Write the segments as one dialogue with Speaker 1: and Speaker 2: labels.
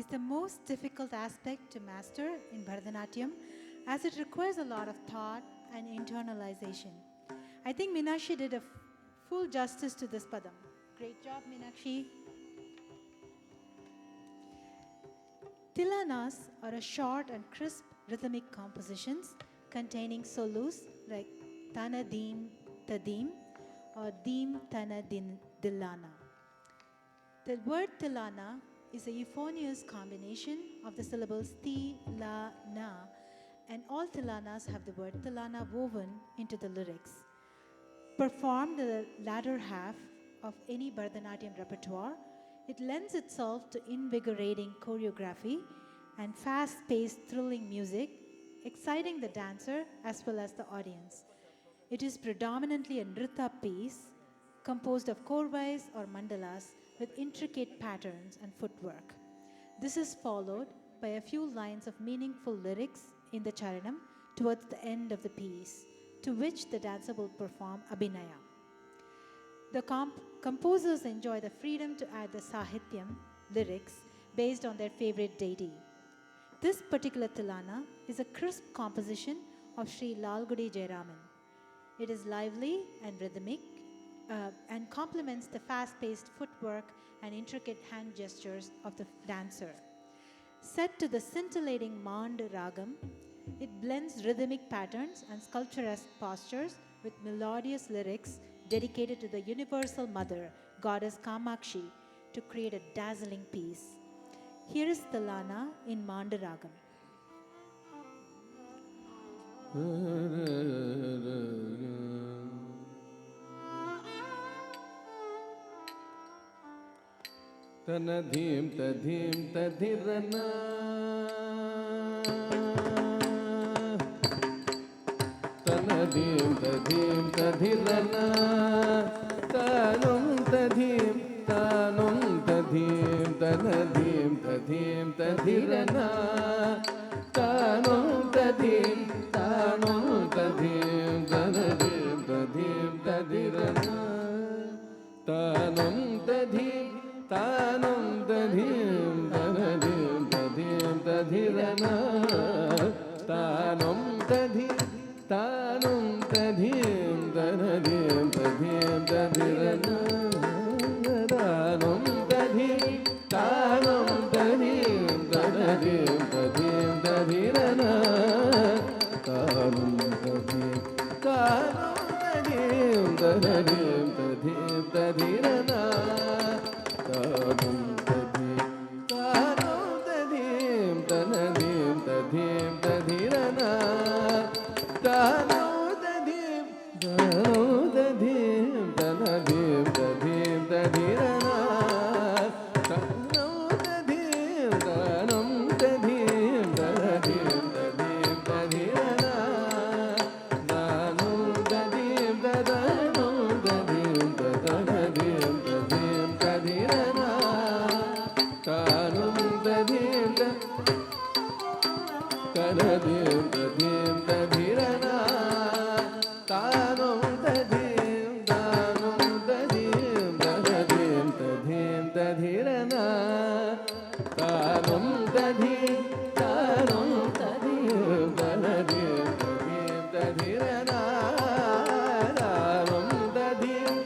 Speaker 1: is the most difficult aspect to master in Bharatanatyam as it requires a lot of thought and internalization. I think Meenakshi did a full justice to this padam. Great job, Meenakshi. Tilanas are a short and crisp rhythmic compositions containing solos like Tana Deem Tadim or Deem Tana Din Dilana. The word Tilana is a euphonious combination of the syllables Ti, La, Na, and all Tilanas have the word Tilana woven into the lyrics. Performed in the latter half of any Bharatanatyam repertoire, it lends itself to invigorating choreography and fast-paced thrilling music, exciting the dancer as well as the audience. It is predominantly a nritta piece composed of korvais or mandalas with intricate patterns and footwork. This is followed by a few lines of meaningful lyrics in the charanam towards the end of the piece, to which the dancer will perform abhinaya. The composers enjoy the freedom to add the sahityam, lyrics, based on their favorite deity. This particular tilana is a crisp composition of Sri Lalgudi Jayaraman. It is lively and rhythmic and complements the fast-paced footwork and intricate hand gestures of the dancer. Set to the scintillating Mand Ragam, it blends rhythmic patterns and sculpturesque postures with melodious lyrics dedicated to the universal mother, goddess Kamakshi, to create a dazzling piece. Here is Tilana in Mand Ragam.
Speaker 2: Tanadim tadim tadirana Tanadim tadim tadirana Tanum tadim tanum tadim Tanadim tadim tadirana Tanum tadim tanum tadim Tanadim tadim tadirana Tanum tadim Tanum tadim tanadim tadim tadirana Tanum tadim tanum tadim tanadim tadim tadirana Tanum tadim tanum tadim tanadim tadim tadirana Tanum tadim tanum tadim tanadim tadim tadirana Tanum tadim tanadim tadim tadirana Tanum tadim tanadim tadim tadirana Tanum tadim tanum tadim tanadim tadim tadirana Tanum tadim tanum tadim tanadim tadim tadirana Tanum tadim tanadim tadim tadirana Tanum tadim tanum tadim tanadim tadim tadirana Tanum tadim tanum tadim tanadim tadim tadirana Tanum tadim tanum tadim tanadim tadim tadirana Tanum tadim tanum tadim tadim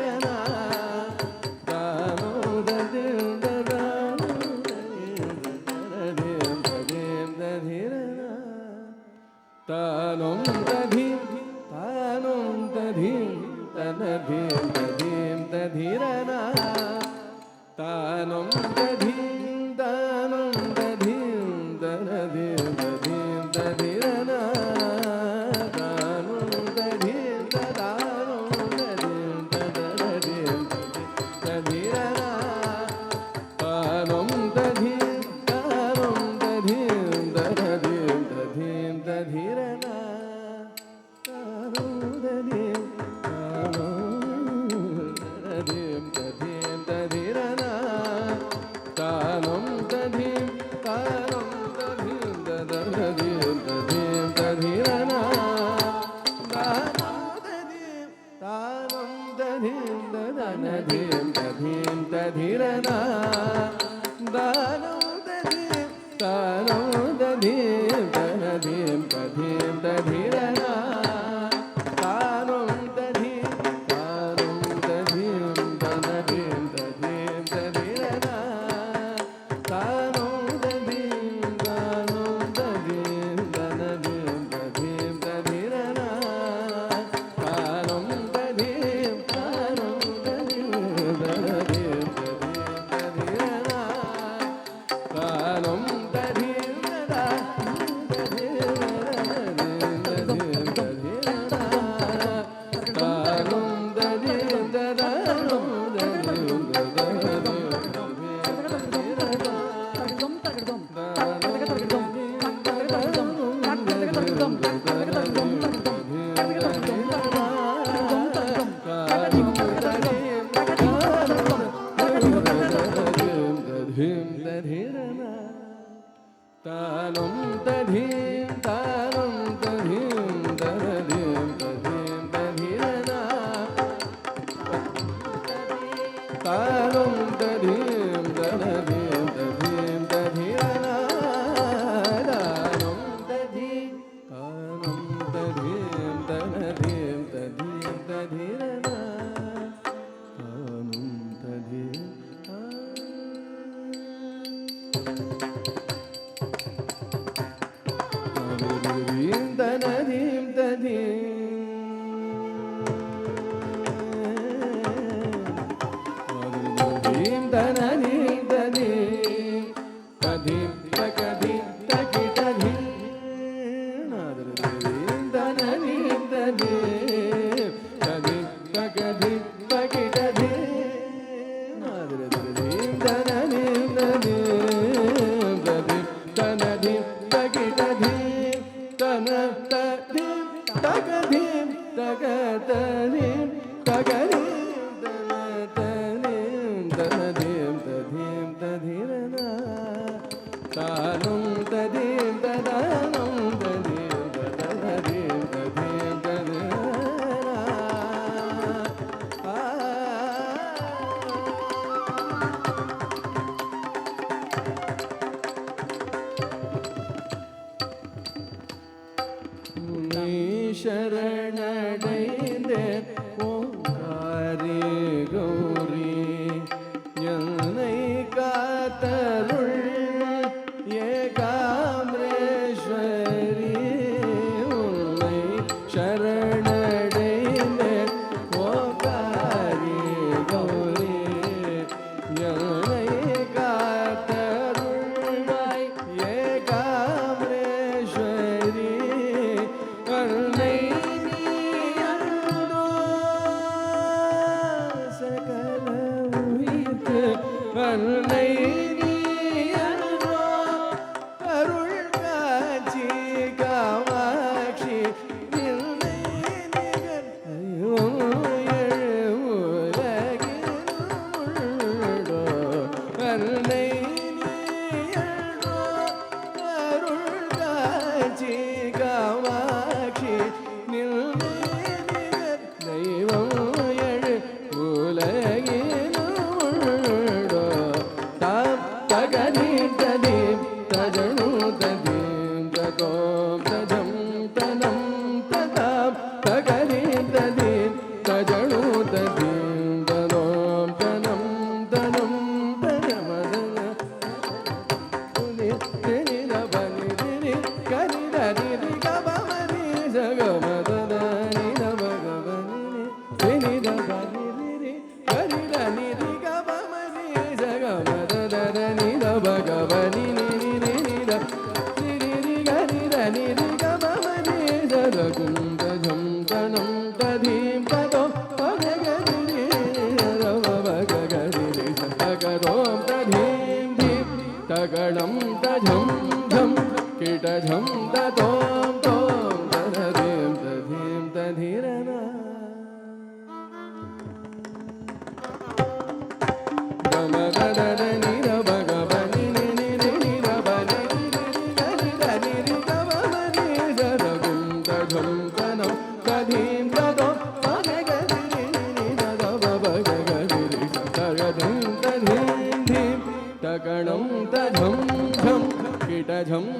Speaker 2: tadirana Tanum tadim tanadim tadim tadirana Tanum tadim tanum tadim tanadim tadim tadirana Tanum tadim tanum tadim tanadim tadim tadirana Tanum tadim tanum tadim tanadim tadirana Tanum tadim tanum tadim tanadim tadim tadirana Tanum tadim tanum tadim tadim tadirana Tanum tadim tanum tadim ததீம் தனதீம் ததீம் ததீரனா தானும் ததீம் தானும் ததீம் தனதீம் ததீம் ததீரனா தானும் ததீம் தானும் ததீம் தனதீம் ததீம் ததீரனா தானும் ததீம் தானும் ததீம் தனதீம் தானும் ததீம் தானும் ததீம் தனதீம் ததீம் ததீரனா தானும் ததீம் தனதீம் ததீம் ததீரனா தானும் ததீம் தானும் ததீம் தனதீம் ததீம் ததீரனா தானும் ததீம் தனதீம் ததீம் தனதீம் ததீம் ததீம் தகதீம் தகிததீம் நாதரதீம் தனதீம் ததீம் ததீம் தகதீம் தகிததீம் நாதரதீம் தனதீம் ததீம் ததீம் தனதீம் தகிததீம் தனதீம் தகதீம் தகதீம் தகதீம் தனதீம் தனதீம் ததீம் ததீரனா தானும் ததீம் ததானும் ததீம் ததீம் ததீம் ததீரனா சரணடைந்தேன் ஓங்காரி கௌரி என்னை காத்தருள் ஏகாம்ரேஸ்வரி உன்னை சரணடைந்தேன் ஓங்காரி கௌரி என்னை காத்தருள்வாய் ஏகாம்ரேஸ்வரி கருணை நீயன்றோ சகல உயிர்க்கு கருணை நீயன்றோ அருள் காட்சி காமாட்சி நின்னை நிகர் எழுவுலகினுள்ளோ கருணை நீயன்றோ அருள் காட்சி காமாட்சி நின்னை நிகர் தெய்வம் எழு உலகினுள்ளோ தாம் தகதீம் ததீம் தஜனு ததீம் ததோம் தஜம் தனம் ததாம் தகதீம் ததீம் தஜனு ததீம் ததோம் தனம் தனம் தஜமதன நிரபனி கரிதரி கபமரி ஜகமதனி நபகவனி நிரபனி கரிதரி கபமரி ஜகமதனி நபகவனி நிரித நிரி கரிதரி கபமரி ஜககுந்தஜம் தனம் ததீம் ததோ பககரி ரவபககரி சகதோம் ததீம் தீம் தகடம் தஜம் ஜம் கிடஜம் ததோம் தோம் ததீம் ததீம் ததீரனா கமததனி ரபகவனி நிரி நிரபனி கரிதரி கபமரி ஜககுந்தஜம் தனம் ததீம் ததோ பககரி ததவபககரி சகதம் ததீம் தீம் தகடம் தஜம் ஜம் கிடஜம்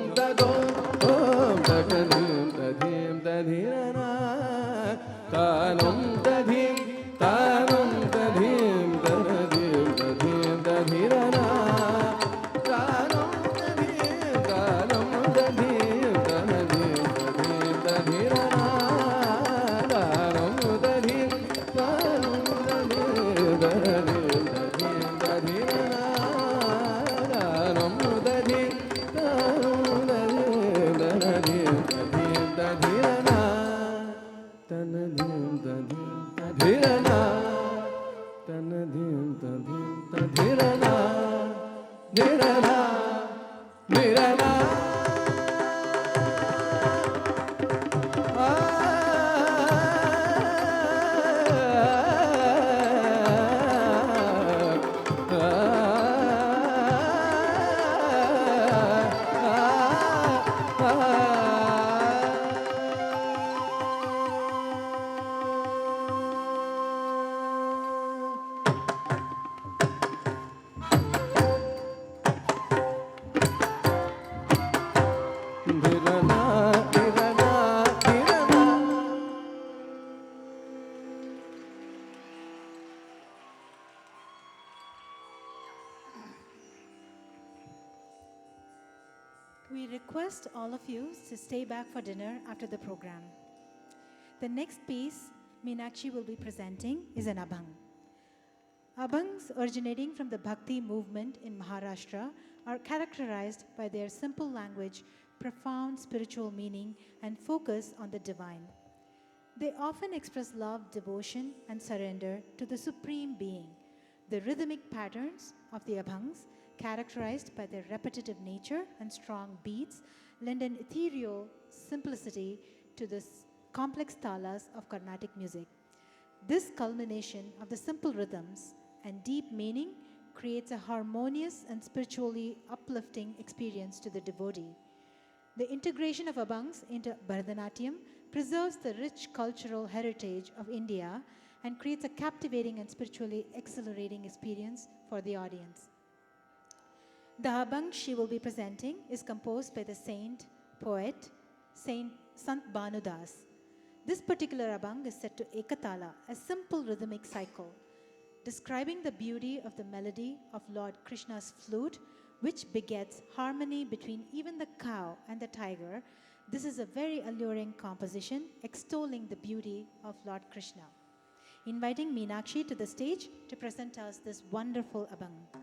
Speaker 1: We request all of you to stay back for dinner after the program. The next piece Meenakshi will be presenting is an abhang. Abhangs originating from the Bhakti movement in Maharashtra are characterized by their simple language, profound spiritual meaning, and focus on the divine. They often express love, devotion, and surrender to the Supreme Being. The rhythmic patterns of the abhangs, characterized by their repetitive nature and strong beats, lend an ethereal simplicity to the complex talas of Carnatic music. This culmination of the simple rhythms and deep meaning creates a harmonious and spiritually uplifting experience to the devotee. The integration of abhangs into Bharatanatyam preserves the rich cultural heritage of India and creates a captivating and spiritually exhilarating experience for the audience. The abhang she will be presenting is composed by the saint, poet, Saint Sant Bhanudas. This particular abhang is set to Ekatala, a simple rhythmic cycle, describing the beauty of the melody of Lord Krishna's flute, which begets harmony between even the cow and the tiger. This is a very alluring composition extolling the beauty of Lord Krishna. Inviting Meenakshi to the stage to present us this wonderful abhang.